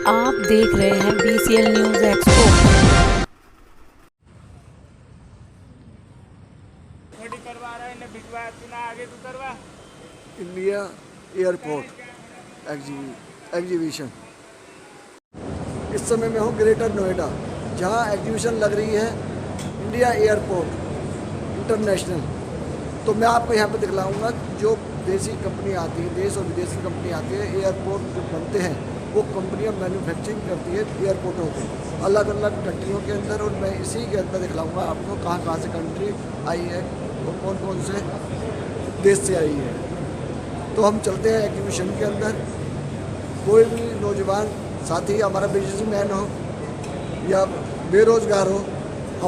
आप देख रहे हैं BCL न्यूज़ एक्सपो। मोटी करवा रहा है ने भिजवा तू ना आगे तू करवा। India airport exhibition. इस समय मैं हूँ ग्रेटर नोएडा, जहाँ एग्जीबिशन लग रही है इंडिया एयरपोर्ट इंटरनेशनल। तो मैं आपको यहाँ पे दिखलाऊंगा जो देसी कंपनी आती है, देश और विदेश की कंपनी आती है, एयरपोर्ट जो बनते हैं वो कंपनियाँ मैन्युफैक्चरिंग करती है एयरपोर्टों के अलग अलग कंट्रियों के अंदर। और मैं इसी के अंदर दिखलाऊंगा आपको कहाँ कहाँ से कंट्री आई है और कौन कौन से देश से आई है। तो हम चलते हैं एग्जीबिशन के अंदर। कोई भी नौजवान साथी, हमारा बिजनेसमैन हो या बेरोज़गार हो,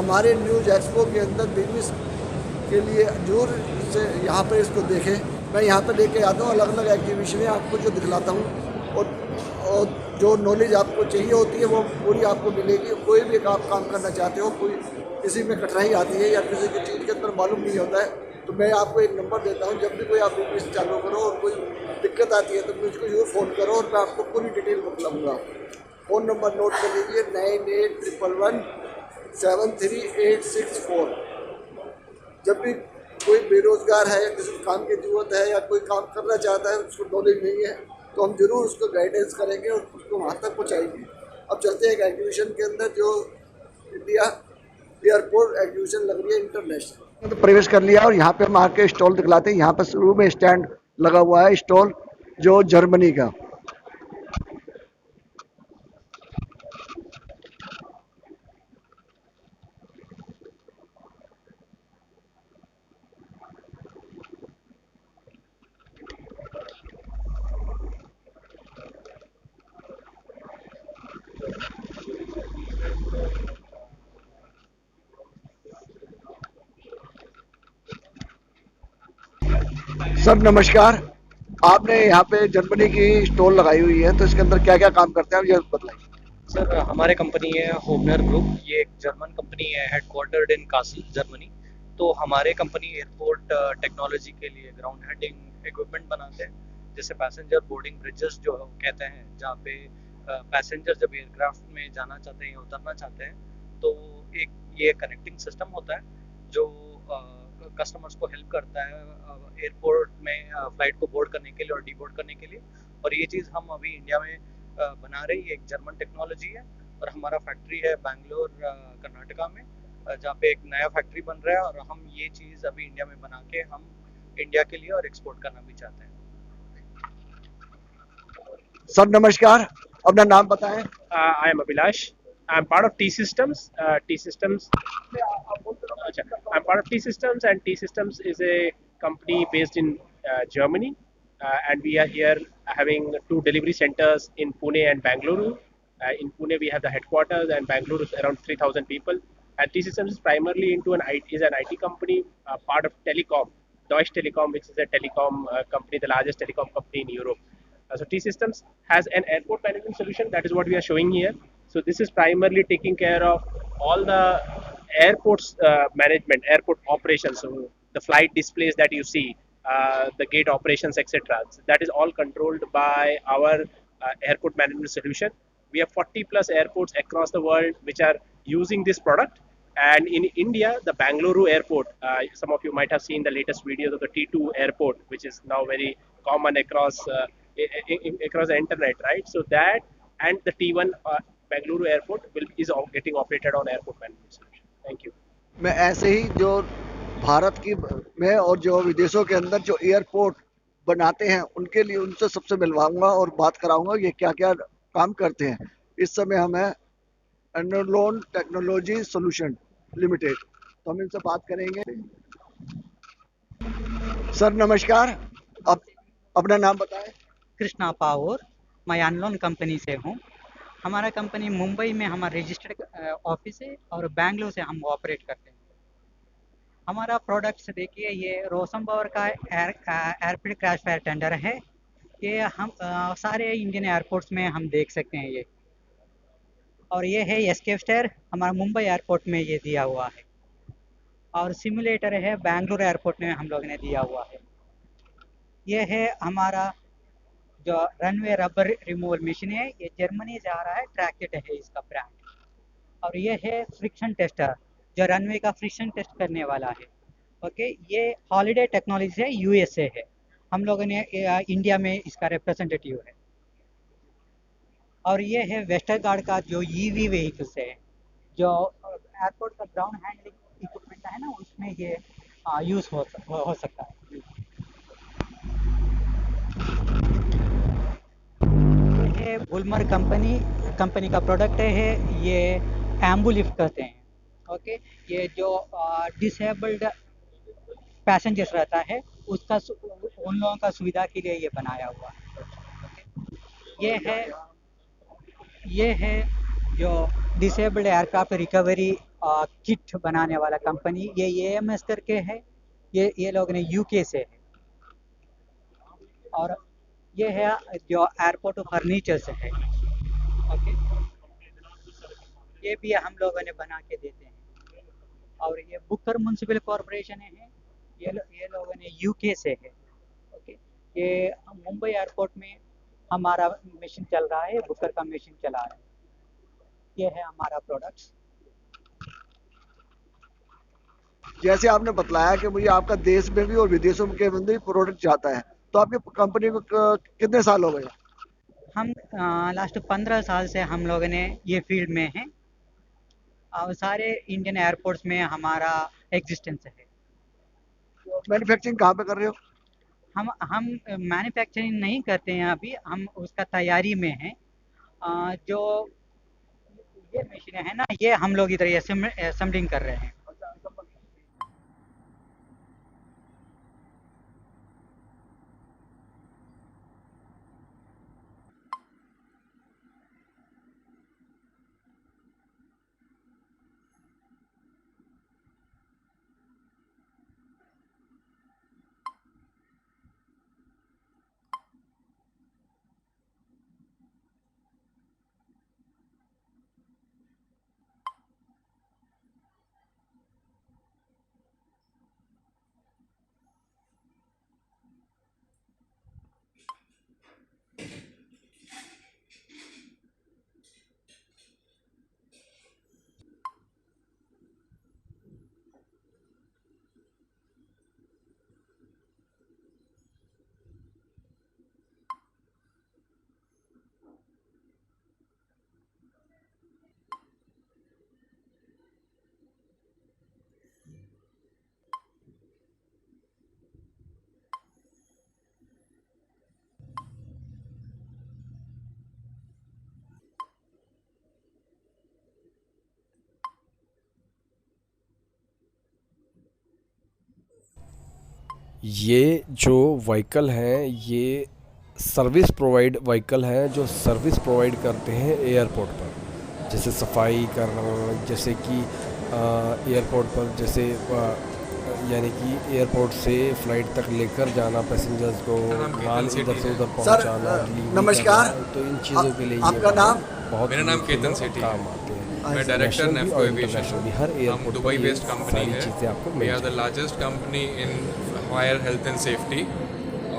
हमारे न्यूज़ एक्सपो के अंदर बिजनेस के लिए जरूर से यहाँ पर इसको देखें। मैं यहाँ पर लेके आता हूँ अलग अलग एग्जीबिशन आपको जो दिखलाता हूँ, और जो नॉलेज आपको चाहिए होती है वो पूरी आपको मिलेगी। कोई भी आप काम करना चाहते हो, कोई किसी में कठिनाई आती है या किसी की चीज़ के अंदर मालूम नहीं होता है, तो मैं आपको एक नंबर देता हूँ। जब भी कोई आप बिजनेस चालू करो और कोई दिक्कत आती है तो मुझको जरूर फ़ोन करो और मैं आपको पूरी डिटेल बतलाऊँगा। फ़ोन नंबर नोट कर लीजिए 9811173864। जब भी कोई बेरोज़गार है या किसी को काम की ज़रूरत है या कोई काम करना चाहता है, उसको नॉलेज नहीं है, तो हम जरूर उसको गाइडेंस करेंगे और उसको वहाँ तक पहुँचाएंगे। अब चलते हैं एक एग्जीबिशन के अंदर जो इंडिया एयरपोर्ट एग्जीबिशन लग रही है इंटरनेशनल। तो प्रवेश कर लिया और यहाँ पे हम आके स्टॉल दिखलाते हैं। यहाँ पर शुरू में स्टैंड लगा हुआ है, स्टॉल जो जर्मनी का। सर नमस्कार, आपने यहाँ पे जर्मनी की स्टॉल लगाई हुई है, तो इसके अंदर क्या क्या काम करते हैं आप ये बताइए। सर हमारे कंपनी है होमनर ग्रुप। ये एक जर्मन कंपनी है, हेडक्वार्टर्ड इन कासल जर्मनी। तो हमारे कंपनी एयरपोर्ट टेक्नोलॉजी के लिए ग्राउंड हेडिंग इक्विपमेंट बनाते हैं, जैसे पैसेंजर बोर्डिंग ब्रिजेस जो कहते हैं, जहाँ पे पैसेंजर जब एयरक्राफ्ट में जाना चाहते हैं या उतरना चाहते हैं, तो एक ये कनेक्टिंग सिस्टम होता है जो कस्टमर्स को हेल्प करता है एयरपोर्ट में फ्लाइट को बोर्ड करने के लिए और डीबोर्ड करने के लिए। और ये चीज़ हम अभी इंडिया में बना रही है, एक जर्मन टेक्नोलॉजी है। और हमारा फैक्ट्री है बैंगलोर कर्नाटका में, जहाँ पे एक नया फैक्ट्री बन रहा है। और हम ये चीज़ अभी इंडिया में बना के हम इंडिया के लिए और एक्सपोर्ट करना भी चाहते हैं। सर नमस्कार, अपना नाम बताएं। I am Abhilash. I'm part of T Systems. T Systems. I'm part of T Systems, and T Systems is a company based in Germany, and we are here having two delivery centers in Pune and Bangalore. In Pune, we have the headquarters, and Bangalore is around 3,000 people. And T Systems is primarily into an IT company, part of Telecom, Deutsche Telekom, which is a telecom company, the largest telecom company in Europe. So T Systems has an airport management solution. That is what we are showing here. So this is primarily taking care of all the airports management, airport operations. So the flight displays that you see, the gate operations, etc. So that is all controlled by our airport management solution. We have 40 plus airports across the world which are using this product. And in India, the Bangalore airport, some of you might have seen the latest videos of the T2 airport, which is now very common across across the internet, right? So that and the T1 Bangalore airport is getting operated on airport management solution. Thank you. मैं ऐसे ही जो भारत की में और जो विदेशों के अंदर जो एयरपोर्ट बनाते हैं उनके लिए उनसे सबसे मिलवाऊंगा और बात कराऊंगा ये क्या क्या काम करते हैं। इस समय हम है एनोलोन टेक्नोलॉजी सॉल्यूशन लिमिटेड, तो हम इनसे बात करेंगे। सर नमस्कार, आप अपना नाम बताएं। कृष्णा पावर, मैं अनलोन कंपनी से हूँ। हमारा कंपनी मुंबई में हमारा रजिस्टर्ड ऑफिस है और बैंगलोर से हम ऑपरेट करते हैं। हमारा प्रोडक्ट्स देखिए, ये रोशन पावर का एयरपोर्ट क्रैश फायर टेंडर है। ये हम सारे इंडियन एयरपोर्ट्स में हम देख सकते हैं ये। और ये है एस्केप स्टेयर, हमारा मुंबई एयरपोर्ट में ये दिया हुआ है। और सिमुलेटर है बैंगलोर एयरपोर्ट में हम लोग ने दिया हुआ है। ये है हमारा जो रनवे रबर रिमूवल मशीन है, ये जर्मनी से आ रहा है, ट्रैक्टेड है इसका ब्रांड। और ये है फ्रिक्शन टेस्टर, जो रनवे का फ्रिक्शन टेस्ट करने वाला है। ओके, ये हॉलिडे टेक्नोलॉजी है, यूएसए है। हम लोगों ने इंडिया में इसका रिप्रेजेंटेटिव है। और ये है वेस्टरगार्ड का जो ईवी व्हीकल्स है, जो एयरपोर्ट का ग्राउंड हैंडलिंग इक्विपमेंट है ना, उसमें ये यूज़ हो सकता है। ये बुलमर कंपनी का प्रोडक्ट है, ये एम्बू लिफ्ट कहते हैं। ओके, ये जो डिसेबल्ड पैसेंजर्स रहता है उसका उन लोगों का सुविधा के लिए ये बनाया हुआ है। ये है जो डिसेबल्ड एयरक्राफ्ट रिकवरी किट बनाने वाला कंपनी, ये एएमएस करके है। ये लोग ने यूके से है। और ये है जो एयरपोर्ट फर्नीचर्स है। ओके, ये भी हम लोगों ने बना के देते हैं। और ये बुकर म्युनिसिपल कॉरपोरेशन है, ये लोगों ने यूके से है। ओके, ये मुंबई एयरपोर्ट में हमारा मिशन चल रहा है, बुकर का मिशन चला रहा है। ये है हमारा प्रोडक्ट्स। जैसे आपने बतलाया कि मुझे आपका देश में भी और विदेशों के अंदर भी प्रोडक्ट जाता है, तो आपकी कंपनी को कितने साल हो गए? हम लास्ट 15 साल से हम लोगों ने ये फील्ड में हैं और सारे इंडियन एयरपोर्ट्स में हमारा एग्जिस्टेंस है। मैन्युफैक्चरिंग कहाँ पे कर रहे हो? हम मैन्युफैक्चरिंग नहीं करते हैं अभी, हम उसका तैयारी में हैं। जो ये मशीन है ना, ये हम लोग इधर असेंबलिंग कर रहे हैं। ये जो व्हीकल हैं ये सर्विस प्रोवाइड व्हीकल हैं जो सर्विस प्रोवाइड करते हैं एयरपोर्ट पर, जैसे सफाई करना, जैसे कि एयरपोर्ट पर जैसे यानी कि एयरपोर्ट से फ्लाइट तक लेकर जाना पैसेंजर्स को, माल इधर से उधर पहुंचाना। नमस्कार, तो इन चीज़ों के लिए आपका नाम? बहुत मेरा नाम केतन सेठी है। काम आते हैं। मैं डायरेक्टर नेफ्को एविएशन। हर हम एयरपोर्ट दुबई बेस्ड कंपनी है। चीज़ें आपको we mill are the largest company in fire health and safety.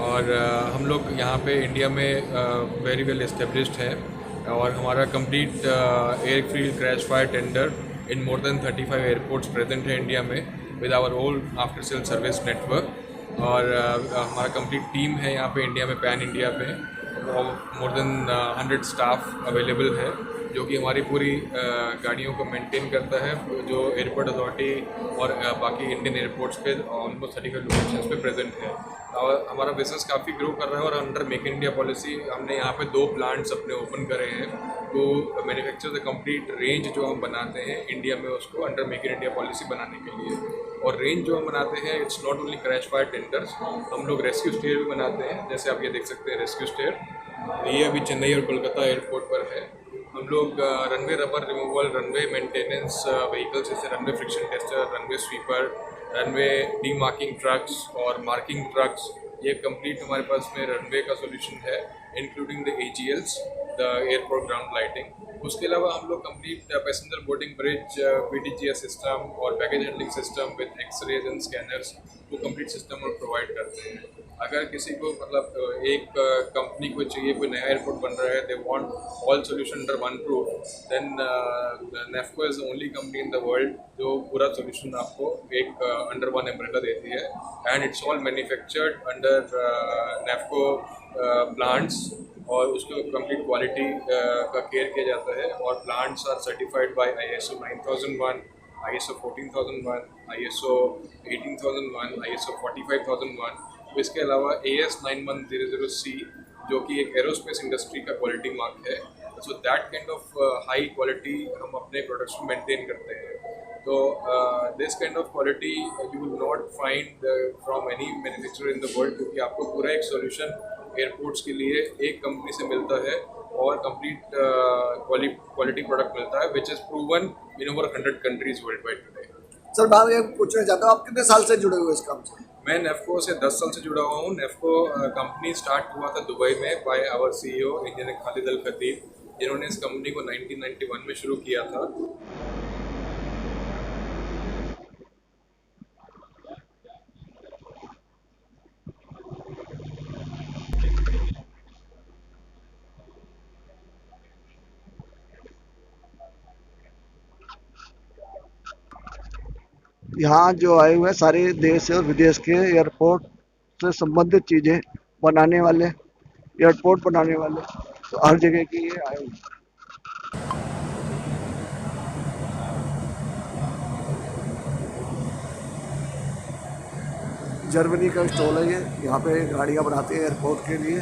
और हम लोग यहाँ पे इंडिया में वेरी वेल एस्टेब्लिश्ड है और हमारा complete airfield crash fire tender in more than 35 airports present है इंडिया में with our all after sale service network. और हमारा कंप्लीट टीम है यहाँ पे इंडिया में, पैन इंडिया पे मोर देन 100 स्टाफ अवेलेबल है जो कि हमारी पूरी गाड़ियों को मेंटेन करता है, जो एयरपोर्ट अथॉरिटी और बाकी इंडियन एयरपोर्ट्स पे ऑलमोस्ट 35 लोकेशंस पे प्रेजेंट है। और हमारा बिजनेस काफ़ी ग्रो कर रहा है और under make in India policy हमने यहाँ पे 2 प्लांट्स अपने ओपन करे हैं तो मैन्युफैक्चर द कंप्लीट रेंज जो हम बनाते हैं इंडिया में उसको under make in India policy बनाने के लिए। और रेंज जो हम बनाते हैं it's not only crash fire tenders, हम लोग रेस्क्यू स्टेयर भी बनाते हैं। जैसे आप ये देख सकते हैं रेस्क्यू स्टेयर, ये अभी चेन्नई और कोलकाता एयरपोर्ट पर है। हम लोग runway rubber removal, runway maintenance vehicles जैसे runway friction tester, runway sweeper, runway de marking trucks और मार्किंग ट्रक्स, ये कंप्लीट हमारे पास में रनवे का सोल्यूशन है including the AGLs, the airport ground lighting. उसके अलावा हम लोग complete passenger boarding bridge, PTGS system और baggage handling system with X-rays and scanners, वो कंप्लीट सिस्टम और प्रोवाइड करते हैं। अगर किसी को मतलब एक कंपनी को चाहिए, कोई नया एयरपोर्ट बन रहा है, they want all solution under one roof, then NAFFCO is only company in the world जो पूरा सोल्यूशन आपको एक अंडर वन अम्ब्रेला देती है, and it's all manufactured under NAFFCO plants, और उसको कंप्लीट क्वालिटी का केयर किया जाता है, और plants are certified by ISO 9001, ISO 14001, ISO 18001, ISO 45001। तो इसके अलावा AS9100C जो कि एक एरोस्पेस इंडस्ट्री का क्वालिटी मार्क है, so that kind of high quality हम अपने प्रोडक्ट्स में मेंटेन करते हैं। तो this kind of quality you will not find from any manufacturer in the world, क्योंकि आपको पूरा एक सॉल्यूशन एयरपोर्ट्स के लिए एक कंपनी से मिलता है और कंप्लीट क्वालिटी प्रोडक्ट मिलता है, which is proven in over 100 countries world wide today. Sir मैं ये पूछना चाहता हूँ, आप कितने साल से जुड़े हुए इस काम से? मैं नेफ्को से 10 साल से जुड़ा हुआ हूँ। नेफ्को कंपनी स्टार्ट हुआ था दुबई में by our CEO engineer Khalid Al Khatib, जिन्होंने इस कंपनी को 1991 में शुरू किया था। यहाँ जो आए हुए हैं सारे देश और विदेश के एयरपोर्ट से संबंधित चीज़ें बनाने वाले, एयरपोर्ट बनाने वाले, तो हर जगह की ये आए हुए हैं। जर्मनी का स्टॉल है ये, यहाँ पे गाड़ियाँ बनाते हैं एयरपोर्ट के लिए।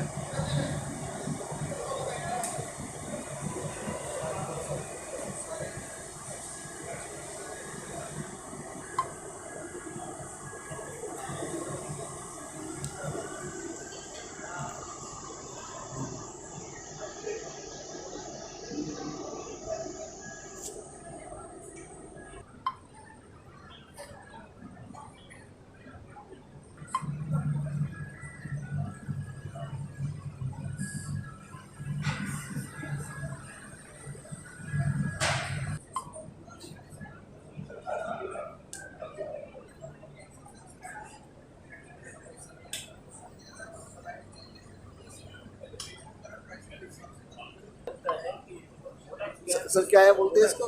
सर क्या है बोलते हैं इसको?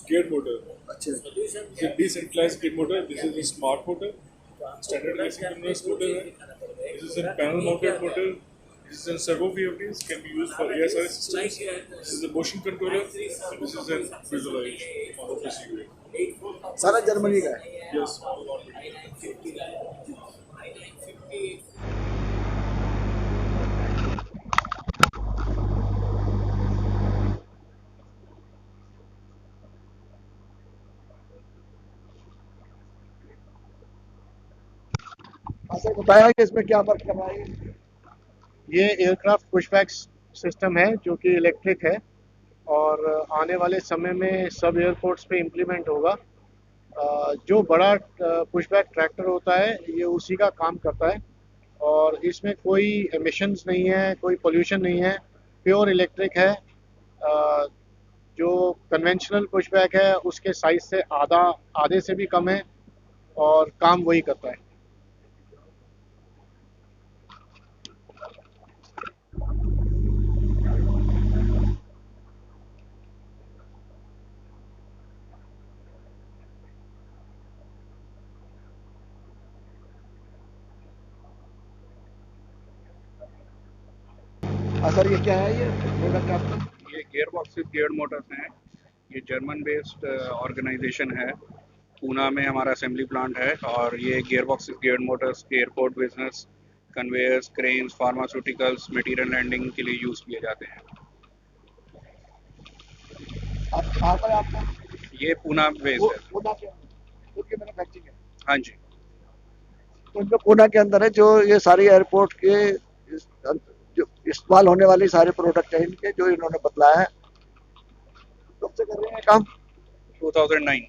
Geared motor. अच्छा, It's a decentralized geared motor. This is a smart motor. Standard asynchronous motor. This is a panel mounted motor. This is a servo VFDs, can be used for ASRS systems. This is a motion controller. And this is a visualization on the PCB. सारा Germany का है। Yes. आपने बताया कि इसमें क्या work कर रहा है? ये एयरक्राफ्ट पुशबैक सिस्टम है जो कि इलेक्ट्रिक है और आने वाले समय में सब एयरपोर्ट्स पे इम्प्लीमेंट होगा। जो बड़ा पुशबैक ट्रैक्टर होता है ये उसी का काम करता है और इसमें कोई एमिशंस नहीं है, कोई पोल्यूशन नहीं है, प्योर इलेक्ट्रिक है। जो कन्वेंशनल पुशबैक है उसके साइज से आधे से भी कम है और काम वही करता है। सर ये क्या है, ये प्रोडक्ट आपका? ये गियर बॉक्सेस गियर मोटर्स हैं। ये जर्मन बेस्ड ऑर्गेनाइजेशन है। पूना में हमारा असेंबली प्लांट है और ये gear boxes gear motors airport business, conveyors, cranes, pharmaceuticals, material handling के लिए यूज़ किए जाते हैं। आप कहाँ पर है आपका? ये पूना बेस्ड है। पूना के अंदर मैन्युफैक्चरिंग है? हाँ जी। तो इनका पूना के अंदर है जो ये सारी एयरपोर्ट के जो इस्तेमाल होने वाली सारे प्रोडक्ट हैं इनके, जो इन्होंने बतलाया है। कब से कर रहे हैं काम? 2009।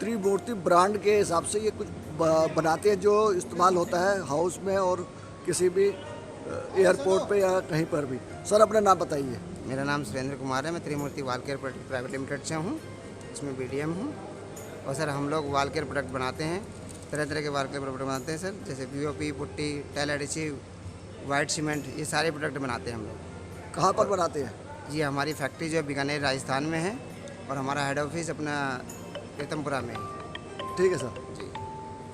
त्रिमूर्ति ब्रांड के हिसाब से ये कुछ बनाते हैं जो इस्तेमाल होता है हाउस में और किसी भी एयरपोर्ट पे या कहीं पर भी। सर अपना नाम बताइए। मेरा नाम सुरेंद्र कुमार है। मैं त्रिमूर्ति वाल केयर प्रोडक्ट प्राइवेट लिमिटेड से हूँ, इसमें बीडीएम हूँ। और सर हम लोग वाल केयर प्रोडक्ट बनाते हैं, तरह तरह के वाल केयर प्रोडक्ट बनाते हैं सर, जैसे POP, putty, tile adhesive, white cement, ये सारे प्रोडक्ट बनाते हैं हम लोग। कहाँ पर बनाते हैं? जी हमारी फैक्ट्री जो है बीकानेर राजस्थान में है और हमारा हेड ऑफिस अपना पीतमपुरा में है। ठीक है सर। जी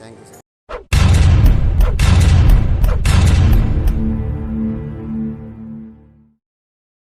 थैंक यू सर।